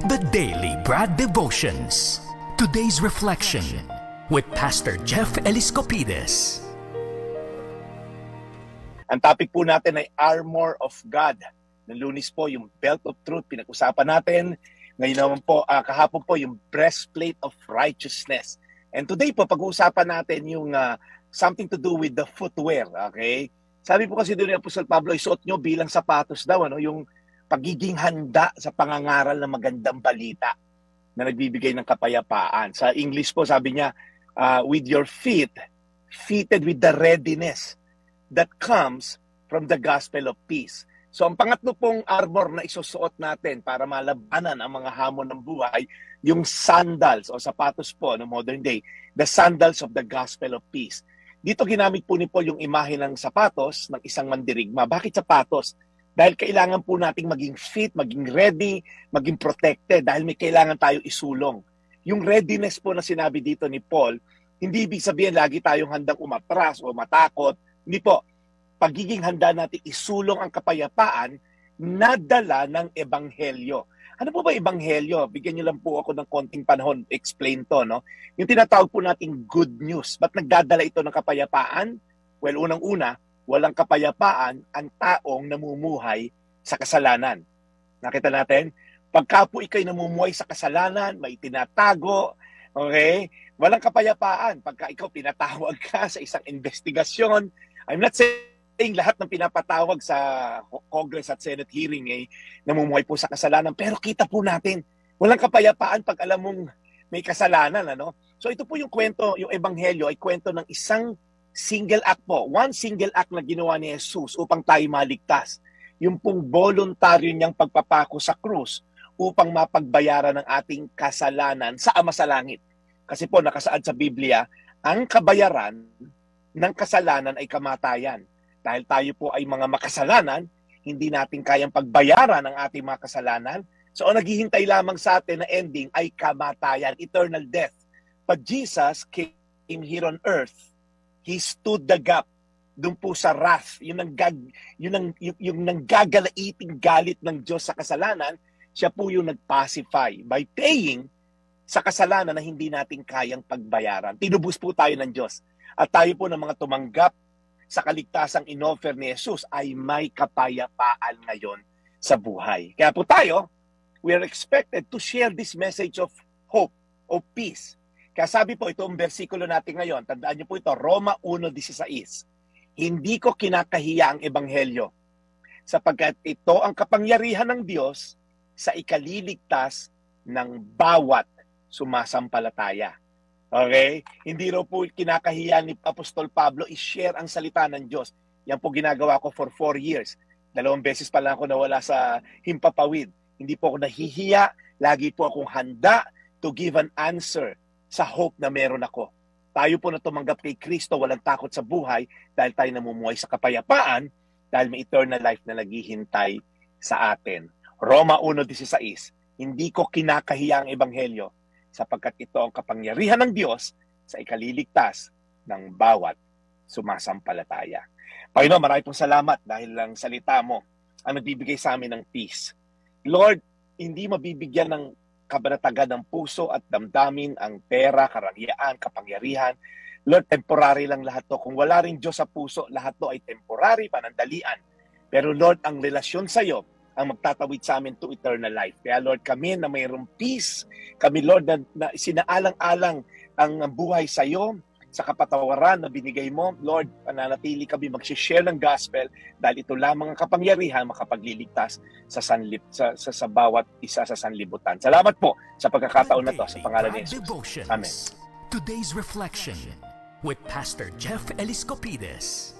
The Daily Brad Devotions. Today's reflection with Pastor Jeff Eliscopides. Ang topic po natin ay Armor of God. Ng Lunes po yung Belt of Truth, pinag-usapan natin. Ngayon naman po, kahapon po yung Breastplate of Righteousness. And today po, pag-uusapan natin yung something to do with the footwear. Okay? Sabi po kasi doon ni Apostol Pablo, isuot nyo bilang sapatos daw, yung pagiging handa sa pangangaral ng magandang balita na nagbibigay ng kapayapaan. Sa English po, sabi niya, with your feet, fitted with the readiness that comes from the gospel of peace. So ang pangatlo pong armor na isusuot natin para malabanan ang mga hamon ng buhay, yung sandals o sapatos po no modern day, the sandals of the gospel of peace. Dito ginamit po ni Paul yung imahe ng sapatos ng isang mandirigma. Bakit sapatos? Dahil kailangan po nating maging fit, maging ready, maging protected dahil may kailangan tayo isulong. Yung readiness po na sinabi dito ni Paul, hindi ibig sabihin lagi tayong handang umatras o matakot. Hindi po. Pagiging handa natin isulong ang kapayapaan na dala ng ebanghelyo. Ano po ba ebanghelyo? Bigyan niyo lang po ako ng konting panahon explain to, no? Yung tinatawag po nating good news. Ba't nagdadala ito ng kapayapaan? Well, unang-una, walang kapayapaan ang taong namumuhay sa kasalanan. Nakita natin? Pagka po ikaw'y namumuhay sa kasalanan, may tinatago, okay? Walang kapayapaan. Pagka ikaw pinatawag ka sa isang investigasyon, I'm not saying lahat ng pinapatawag sa Congress at Senate hearing ay namumuhay po sa kasalanan. Pero kita po natin, walang kapayapaan pag alam mong may kasalanan. Ano? So ito po yung kwento, yung ebanghelyo ay kwento ng isang single act po. One single act na ginawa ni Jesus upang tayo maligtas. Yung pong voluntaryo niyang pagpapako sa krus upang mapagbayaran ng ating kasalanan sa Ama sa Langit. Kasi po nakasaad sa Biblia, ang kabayaran ng kasalanan ay kamatayan. Dahil tayo po ay mga makasalanan, hindi natin kayang pagbayaran ang ating mga kasalanan. So ang naghihintay lamang sa atin na ending ay kamatayan, eternal death. But Jesus came here on earth. He stood the gap doon po sa wrath, yung nanggagalaiting galit ng Diyos sa kasalanan, siya po yung nag-pacify by paying sa kasalanan na hindi natin kayang pagbayaran. Tinubos po tayo ng Diyos. At tayo po ng mga tumanggap sa kaligtasang inoffer ni Jesus ay may kapayapaan ngayon sa buhay. Kaya po tayo, we are expected to share this message of hope, of peace. Kaya sabi po itong versikulo natin ngayon, tandaan niyo po ito, Roma 1:16. Hindi ko kinakahiya ang ebanghelyo sapagkat ito ang kapangyarihan ng Diyos sa ikaliligtas ng bawat sumasampalataya. Okay? Hindi raw po kinakahiya ni Apostol Pablo i-share ang salita ng Diyos. Yan po ginagawa ko for 4 years. 2 beses pa lang ako nawala sa himpapawid. Hindi po ako nahihiya. Lagi po akong handa to give an answer sa hope na meron ako. Tayo po na tumanggap kay Kristo, walang takot sa buhay dahil tayo namumuhay sa kapayapaan dahil may eternal life na naghihintay sa atin. Roma 1:16, hindi ko kinakahiya ang ebanghelyo sapagkat ito ang kapangyarihan ng Diyos sa ikaliligtas ng bawat sumasampalataya. Panginoon, marami pong salamat dahil lang salita mo ang nagbibigay sa amin ng peace. Lord, hindi mabibigyan ng kabanatagan ng puso at damdamin ang pera, karangyaan, kapangyarihan. Lord, temporary lang lahat to. Kung wala rin Diyos sa puso, lahat to ay temporary, panandalian. Pero Lord, ang relasyon sa iyo ang magtatawid sa amin to eternal life. Kaya Lord, kami na mayroong peace, kami Lord na sinaalang-alang ang buhay sa iyo, sa kapatawaran na binigay mo, Lord, pananatili kami mag-share ng gospel dahil ito lamang ang kapangyarihan makapagliligtas sa bawat isa sa sanlibutan. Salamat po sa pagkakataon na to sa pangalan ni Jesus. Amen. Today's reflection with Pastor Jeff Eliscopides.